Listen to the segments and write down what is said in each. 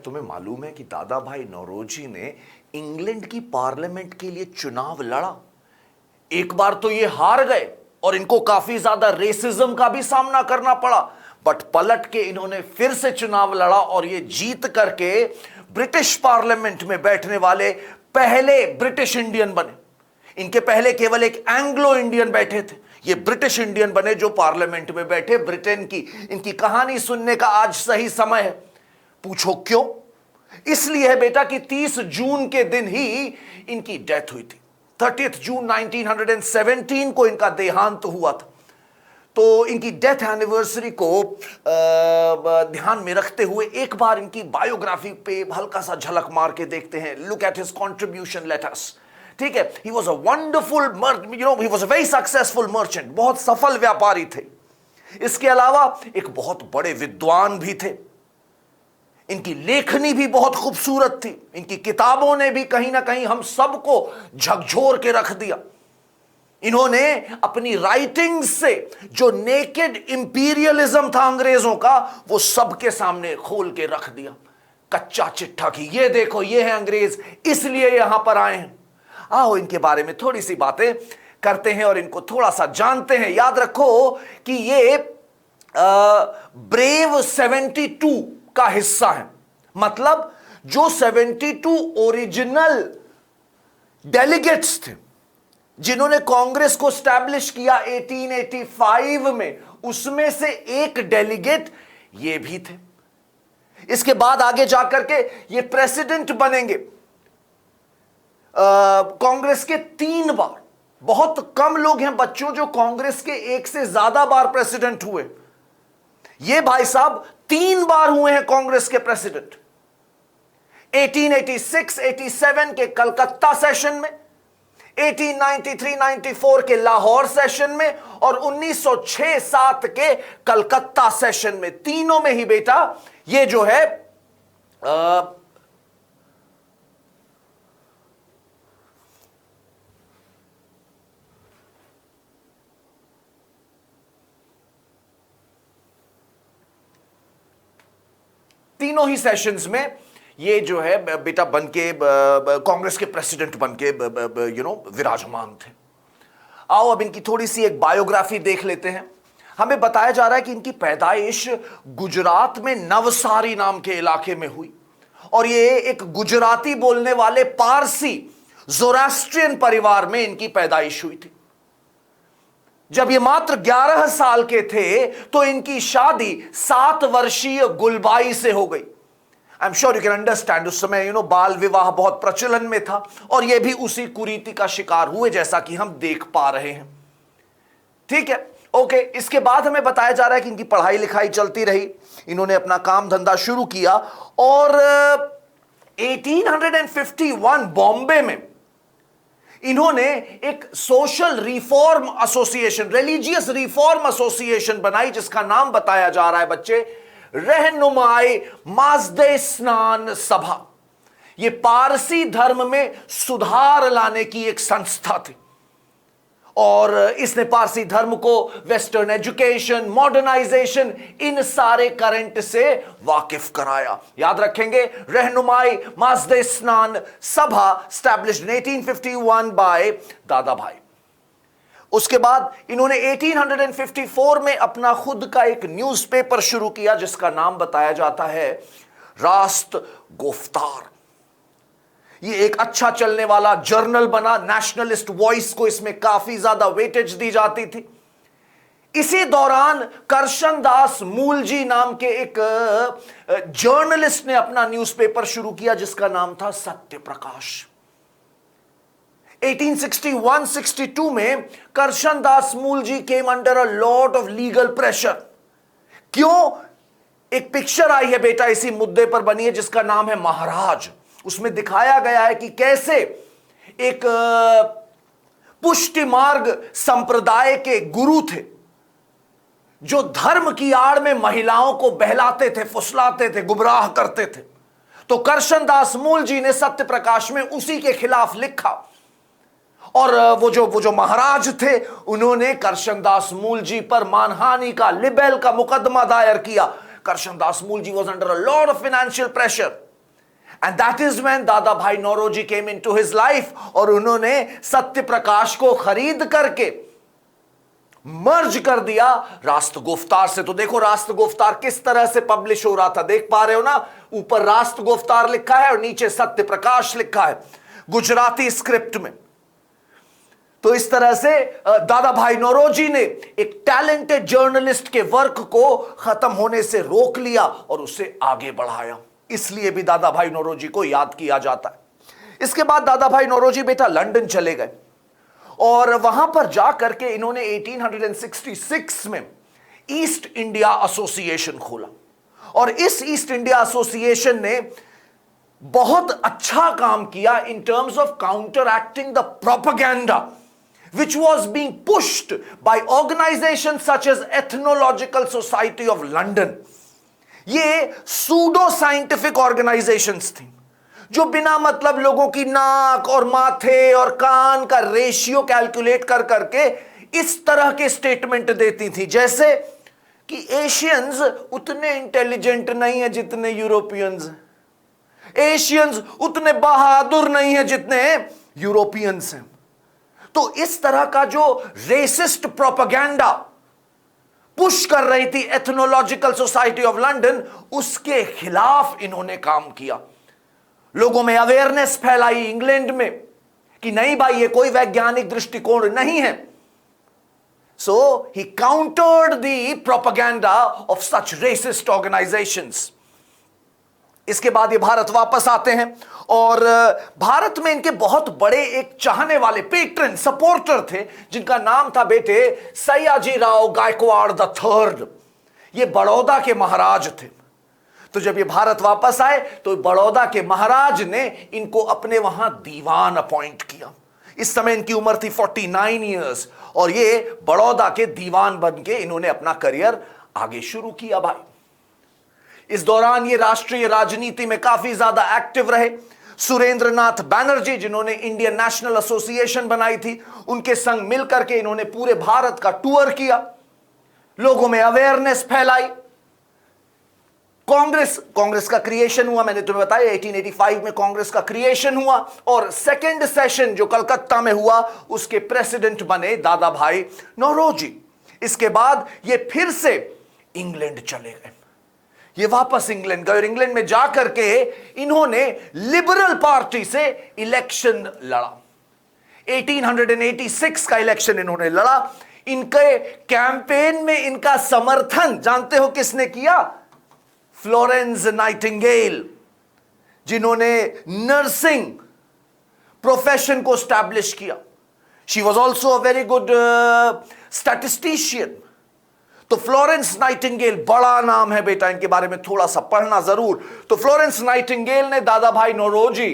तुम्हें मालूम है कि दादा भाई नौरोजी ने इंग्लैंड की पार्लियामेंट के लिए चुनाव लड़ा? एक बार तो ये हार गए और इनको काफी ज्यादा रेसिज्म का भी सामना करना पड़ा, बट पलट के इन्होंने फिर से चुनाव लड़ा और ये जीत करके ब्रिटिश पार्लियामेंट में बैठने वाले पहले ब्रिटिश इंडियन बने। इनके पहले केवल एक एंग्लो इंडियन बैठे थे, ये ब्रिटिश इंडियन बने जो पार्लियामेंट में बैठे ब्रिटेन की। इनकी कहानी सुनने का आज सही समय है। पूछो क्यों? इसलिए है बेटा कि 30 जून के दिन ही इनकी डेथ हुई थी। 30 जून 1917 को इनका देहांत हुआ था। तो इनकी डेथ एनिवर्सरी को ध्यान में रखते हुए एक बार इनकी बायोग्राफी पे हल्का सा झलक मार के देखते हैं। Look at his contribution, let us. ठीक है, he was a wonderful he was a very successful merchant, बहुत सफल व्यापारी थे। इसके अलावा एक बहुत बड़े विद्वान भी थे। इनकी लेखनी भी बहुत खूबसूरत थी। इनकी किताबों ने भी कहीं ना कहीं हम सबको झकझोर के रख दिया। इन्होंने अपनी राइटिंग से जो नेकेड इंपीरियलिज्म था अंग्रेजों का, वो सबके सामने खोल के रख दिया। कच्चा चिट्ठा की ये देखो, ये है अंग्रेज, इसलिए यहां पर आए हैं। आओ इनके बारे में थोड़ी सी बातें करते हैं और इनको थोड़ा सा जानते हैं। याद रखो कि ये ब्रेव 72 का हिस्सा है। मतलब जो 72 ओरिजिनल डेलीगेट्स थे जिन्होंने कांग्रेस को स्टैब्लिश किया 1885 में, उसमें से एक डेलीगेट ये भी थे। इसके बाद आगे जाकर के ये प्रेसिडेंट बनेंगे कांग्रेस के 3 बार। बहुत कम लोग हैं बच्चों जो कांग्रेस के एक से ज्यादा बार प्रेसिडेंट हुए। ये भाई साहब 3 बार हुए हैं कांग्रेस के प्रेसिडेंट। 1886, 87 के कलकत्ता सेशन में, 1893-94 के लाहौर सेशन में और 1906-07 के कलकत्ता सेशन में। तीनों में ही बेटा ये जो है तीनों ही सेशंस में ये जो है बेटा बनके कांग्रेस के प्रेसिडेंट बनके विराजमान थे। आओ अब इनकी थोड़ी सी एक बायोग्राफी देख लेते हैं। हमें बताया जा रहा है कि इनकी पैदाइश गुजरात में नवसारी नाम के इलाके में हुई और ये एक गुजराती बोलने वाले पारसी ज़ोरास्ट्रियन परिवार में इनकी पैदाइश हुई थी। जब ये मात्र 11 साल के थे तो इनकी शादी 7 वर्षीय गुलबाई से हो गई। I am sure you can understand, उस समय बाल विवाह बहुत प्रचलन में था और ये भी उसी कुरीति का शिकार हुए जैसा कि हम देख पा रहे हैं। ठीक है, ओके। इसके बाद हमें बताया जा रहा है कि इनकी पढ़ाई लिखाई चलती रही, इन्होंने अपना काम धंधा शुरू किया और 1851 बॉम्बे में इन्होंने एक social reform association, religious reform association बनाई जिसका नाम बताया जा रहा है बच्चे रहनुमाई माज़दे स्नान सभा। यह पारसी धर्म में सुधार लाने की एक संस्था थी और इसने पारसी धर्म को वेस्टर्न एजुकेशन, मॉडर्नाइजेशन, इन सारे करंट से वाकिफ कराया। याद रखेंगे, रहनुमाई माज़दे स्नान सभा स्टैब्लिश्ड इन 1851 बाय दादा भाई। उसके बाद इन्होंने 1854 में अपना खुद का एक न्यूज़पेपर शुरू किया जिसका नाम बताया जाता है रास्त गुफ्तार। ये एक अच्छा चलने वाला जर्नल बना, नेशनलिस्ट वॉइस को इसमें काफी ज्यादा वेटेज दी जाती थी। इसी दौरान करशन दास मूलजी नाम के एक जर्नलिस्ट ने अपना न्यूज़पेपर शुरू किया जिसका नाम था सत्य प्रकाश। 1861-62 में Karsandas Mulji came under a lot of legal pressure. क्यों? एक पिक्चर आई है बेटा इसी मुद्दे पर बनी है जिसका नाम है महाराज। उसमें दिखाया गया है कि कैसे एक पुष्टि मार्ग संप्रदाय के गुरु थे जो धर्म की आड़ में महिलाओं को बहलाते थे, फुसलाते थे, गुमराह करते थे। तो करशन दास मूलजी ने सत्य प्रकाश में उसी के खिलाफ लिखा और वो जो महाराज थे उन्होंने करशन दास मूलजी पर मानहानि का, लिबेल का मुकदमा दायर किया। Karsandas Mulji was under a lot of financial pressure. And that is when Dadabhai Naoroji came into his life, और उन्होंने सत्य प्रकाश को खरीद करके मर्ज कर दिया राष्ट्र गुफ्तार से। तो देखो राष्ट्र गुफ्तार किस तरह से पब्लिश हो रहा था, देख पा रहे हो ना, ऊपर राष्ट्र गुफ्तार लिखा है और नीचे सत्य प्रकाश लिखा है गुजराती स्क्रिप्ट में। तो इस तरह से दादा भाई नौरोजी ने एक टैलेंटेड जर्नलिस्ट के वर्क को खत्म होने से रोक लिया और उसे आगे बढ़ाया, इसलिए भी दादा भाई नौरोजी को याद किया जाता है। इसके बाद दादा भाई नौरोजी बेटा लंदन चले गए और वहां पर जाकर के इन्होंने 1866 में ईस्ट इंडिया एसोसिएशन खोला, और इस ईस्ट इंडिया एसोसिएशन ने बहुत अच्छा काम किया in terms of counter acting the propaganda which was being pushed by organizations such as Ethnological Society of London. ये सूडो साइंटिफिक ऑर्गेनाइजेशंस थी जो बिना मतलब लोगों की नाक और माथे और कान का रेशियो कैलकुलेट कर करके इस तरह के स्टेटमेंट देती थी, जैसे कि एशियंस उतने इंटेलिजेंट नहीं है जितने यूरोपियंस, एशियंस उतने बहादुर नहीं है जितने यूरोपियंस हैं। तो इस तरह का जो रेसिस्ट प्रोपेगेंडा पुश कर रही थी एथनोलॉजिकल सोसाइटी ऑफ लंदन, उसके खिलाफ इन्होंने काम किया, लोगों में अवेयरनेस फैलाई इंग्लैंड में कि नहीं भाई ये कोई वैज्ञानिक दृष्टिकोण नहीं है। So he countered the propaganda of such racist organisations. इसके बाद ये भारत वापस आते हैं और भारत में इनके बहुत बड़े एक चाहने वाले पेट्रन सपोर्टर थे जिनका नाम था बेटे सयाजी राव गायकवाड़ द थर्ड। ये बड़ौदा के महाराज थे। तो जब ये भारत वापस आए तो बड़ौदा के महाराज ने इनको अपने वहां दीवान अपॉइंट किया। इस समय इनकी उम्र थी 49 ईयर्स और ये बड़ौदा के दीवान बन के इन्होंने अपना करियर आगे शुरू किया भाई। इस दौरान ये राष्ट्रीय राजनीति में काफी ज्यादा एक्टिव रहे। सुरेंद्र नाथ बैनर्जी जिन्होंने इंडियन नेशनल एसोसिएशन बनाई थी, उनके संग मिलकर के इन्होंने पूरे भारत का टूर किया, लोगों में अवेयरनेस फैलाई। कांग्रेस का क्रिएशन हुआ, मैंने तुम्हें बताया 1885 में कांग्रेस का क्रिएशन हुआ और सेकेंड सेशन जो कलकत्ता में हुआ उसके प्रेसिडेंट बने दादा भाई नौरोजी। इसके बाद ये फिर से इंग्लैंड चले गए, ये वापस इंग्लैंड गए और इंग्लैंड में जाकर के इन्होंने लिबरल पार्टी से इलेक्शन लड़ा। 1886 का इलेक्शन इन्होंने लड़ा। इनके कैंपेन में इनका समर्थन जानते हो किसने किया? फ्लोरेंस नाइटिंगेल, जिन्होंने नर्सिंग प्रोफेशन को स्टैब्लिश किया। She was also a very good statistician. तो फ्लोरेंस नाइटिंगेल बड़ा नाम है बेटा, इनके बारे में थोड़ा सा पढ़ना जरूर। तो फ्लोरेंस नाइटिंगेल ने दादा भाई नौरोजी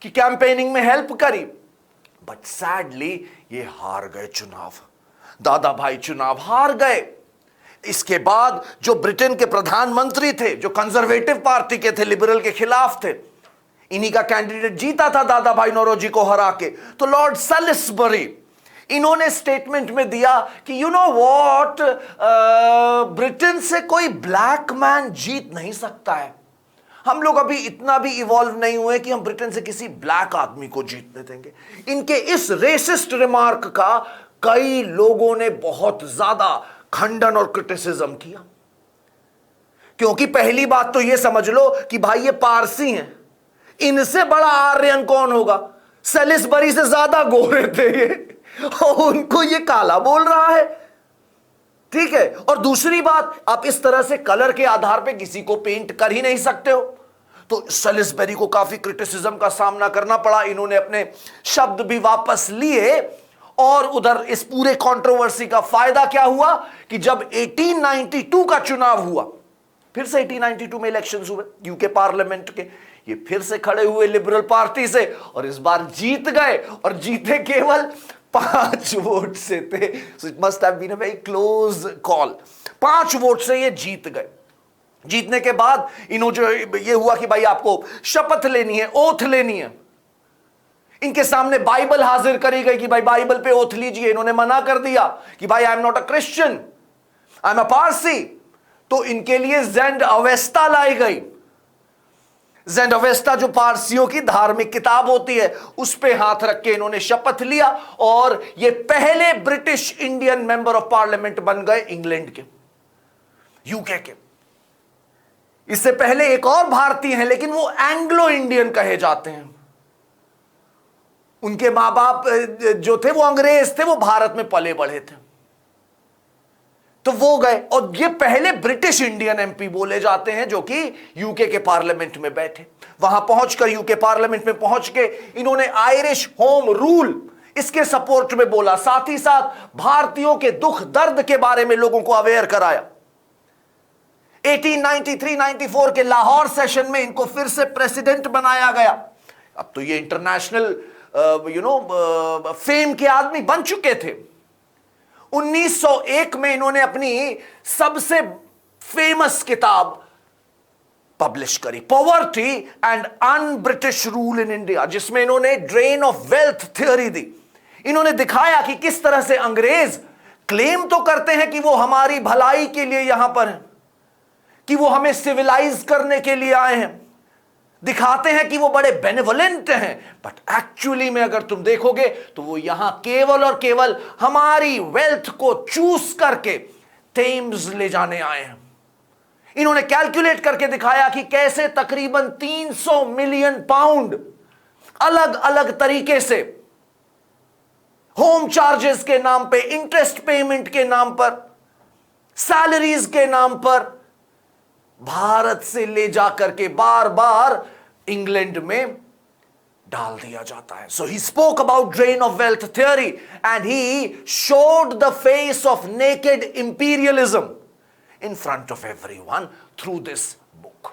की कैंपेनिंग में हेल्प करी, बट सैडली ये हार गए चुनाव। दादा भाई चुनाव हार गए। इसके बाद जो ब्रिटेन के प्रधानमंत्री थे, जो कंजर्वेटिव पार्टी के थे, लिबरल के खिलाफ थे, इन्हीं का कैंडिडेट जीता था दादा भाई नौरोजी को हरा के। तो लॉर्ड सैलिसबरी इन्होंने स्टेटमेंट में दिया कि यू नो व्हाट, ब्रिटेन से कोई ब्लैक मैन जीत नहीं सकता है। हम लोग अभी इतना भी इवॉल्व नहीं हुए कि हम ब्रिटेन से किसी ब्लैक आदमी को जीतने देंगे। इनके इस रेसिस्ट रिमार्क का कई लोगों ने बहुत ज्यादा खंडन और क्रिटिसिज्म किया, क्योंकि पहली बात तो यह समझ लो कि भाई ये पारसी हैं, इनसे बड़ा आर्यन कौन होगा? सैलिसबरी से ज्यादा गोरे थे ये और उनको ये काला बोल रहा है, ठीक है। और दूसरी बात, आप इस तरह से कलर के आधार पे किसी को पेंट कर ही नहीं सकते हो। तो सैलिसबरी को काफी क्रिटिसिज्म का सामना करना पड़ा। इन्होंने अपने शब्द भी वापस लिए और उधर इस पूरे कंट्रोवर्सी का फायदा क्या हुआ कि जब 1892 का चुनाव हुआ, फिर से 1892 में इलेक्शंस हुए यूके पार्लियामेंट के, ये फिर से खड़े हुए लिबरल पार्टी से और इस बार जीत गए और जीते केवल 5 वोट से थे। So it must have been a very close call. 5 vote से ये जीत गए। जीतने के बाद इन्हों जो ये हुआ कि भाई आपको शपथ लेनी है, ओथ लेनी है। इनके सामने बाइबल हाजिर करी गई कि भाई बाइबल पे ओथ लीजिए। इन्होंने मना कर दिया कि भाई I am not a Christian, I am a Parsi. तो इनके लिए ज़ेंड अवेस्ता लाई गई। ज़ेंडोवेस्टा जो पारसियों की धार्मिक किताब होती है, उस पे हाथ रख के इन्होंने शपथ लिया और ये पहले British Indian member of parliament बन गए इंग्लैंड के, यूके के। इससे पहले एक और भारतीय हैं, लेकिन वो एंग्लो इंडियन कहे जाते हैं। उनके मां बाप जो थे वो अंग्रेज थे, वो भारत में पले बढ़े थे, तो वो गए। और ये पहले ब्रिटिश इंडियन एमपी बोले जाते हैं जो कि यूके के पार्लियामेंट में बैठे। वहां पहुंचकर, यूके पार्लियामेंट में पहुंच के इन्होंने आयरिश होम रूल इसके सपोर्ट में बोला, साथ ही साथ भारतीयों के दुख दर्द के बारे में लोगों को अवेयर कराया। 1893-94 के लाहौर सेशन में इनको फिर से प्रेसिडेंट बनाया गया। अब तो ये इंटरनेशनल फेम के आदमी बन चुके थे। 1901 में इन्होंने अपनी सबसे फेमस किताब पब्लिश करी, poverty and un British rule in India, जिसमें इन्होंने ड्रेन ऑफ वेल्थ थ्योरी दी। इन्होंने दिखाया कि किस तरह से अंग्रेज क्लेम तो करते हैं कि वो हमारी भलाई के लिए यहां पर हैं, कि वो हमें सिविलाइज करने के लिए आए हैं, दिखाते हैं कि वो बड़े बेनेवोलेंट हैं, बट एक्चुअली में अगर तुम देखोगे तो वो यहां केवल और केवल हमारी वेल्थ को चूस करके थेम्स ले जाने आए हैं। इन्होंने कैलकुलेट करके दिखाया कि कैसे तकरीबन 300 मिलियन पाउंड अलग अलग तरीके से होम चार्जेस के नाम पे, इंटरेस्ट पेमेंट के नाम पर, सैलरीज के नाम पर भारत से ले जाकर के बार बार इंग्लैंड में डाल दिया जाता है। So he spoke about drain of wealth theory and he showed the face of naked imperialism in front of everyone through this book.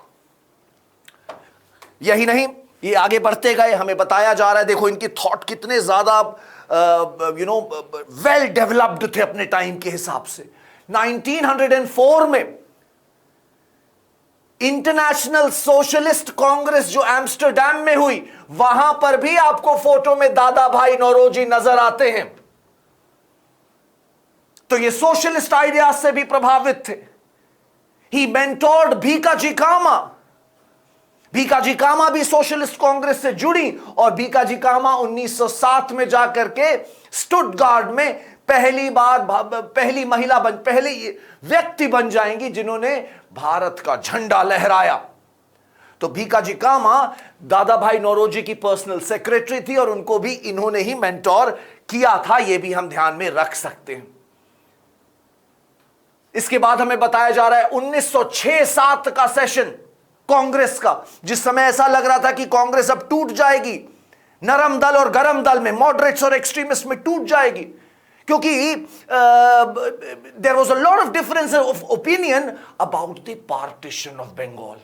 यही नहीं, ये आगे बढ़ते गए, हमें बताया जा रहा है, देखो इनके थॉट कितने ज्यादा वेल डेवलप्ड थे अपने टाइम के हिसाब से। 1904 में इंटरनेशनल सोशलिस्ट कांग्रेस जो एम्स्टरडैम में हुई, वहां पर भी आपको फोटो में दादा भाई नौरोजी नजर आते हैं। तो ये सोशलिस्ट आइडियाज से भी प्रभावित थे। ही मेंटोर्ड भीकाजी कामा। भीकाजी कामा भी सोशलिस्ट कांग्रेस से जुड़ी और भीकाजी कामा 1907 में जाकर के स्टुटगार्ट में पहली व्यक्ति बन जाएंगी जिन्होंने भारत का झंडा लहराया। तो भीकाजी कामा दादा भाई नौरोजी की पर्सनल सेक्रेटरी थी और उनको भी इन्होंने ही मेंटोर किया था, यह भी हम ध्यान में रख सकते हैं। इसके बाद हमें बताया जा रहा है 1906-07 का सेशन कांग्रेस का, जिस समय ऐसा लग रहा था कि कांग्रेस अब टूट जाएगी, नरम दल और गरम दल में, मॉडरेट्स और एक्सट्रीमिस्ट में टूट जाएगी, क्योंकि there was a lot of difference of opinion about the partition of Bengal,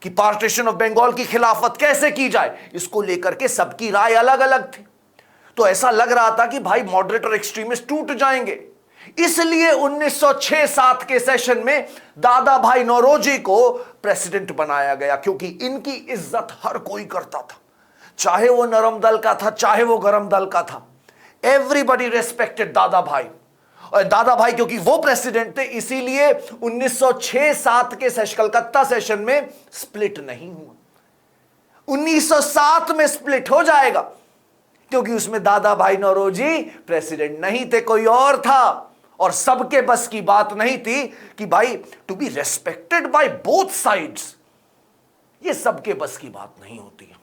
कि पार्टीशन ऑफ बंगाल की खिलाफत कैसे की जाए, इसको लेकर के सबकी राय अलग अलग थी। तो ऐसा लग रहा था कि भाई मॉडरेट और एक्सट्रीमिस्ट टूट जाएंगे। इसलिए 1906-07 के सेशन में दादा भाई नौरोजी को प्रेसिडेंट बनाया गया, क्योंकि इनकी इज्जत हर कोई करता था, चाहे वो नरम दल का था चाहे वो गरम दल का था। एवरीबडी रेस्पेक्टेड दादा भाई। और दादा भाई क्योंकि वो प्रेसिडेंट थे, इसीलिए 1906-07 के कलकत्ता सेशन में स्प्लिट नहीं हुआ। 1907 में स्प्लिट हो जाएगा क्योंकि उसमें दादा भाई नौरोजी प्रेसिडेंट नहीं थे, कोई और था, और सबके बस की बात नहीं थी कि भाई to be respected by both sides, ये सबके बस की बात नहीं होती है,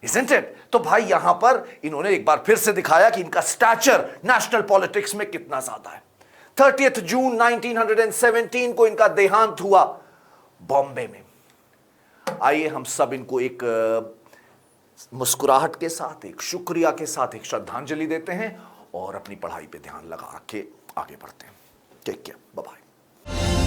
isn't it? तो भाई यहां पर इन्होंने एक बार फिर से दिखाया कि इनका स्टैचर नेशनल पॉलिटिक्स में कितना ज्यादा है। 30 जून 1917 को इनका देहांत हुआ बॉम्बे में। आइए हम सब इनको एक मुस्कुराहट के साथ, एक शुक्रिया के साथ एक श्रद्धांजलि देते हैं और अपनी पढ़ाई पे ध्यान लगा के आगे बढ़ते हैं। Take care, bye bye.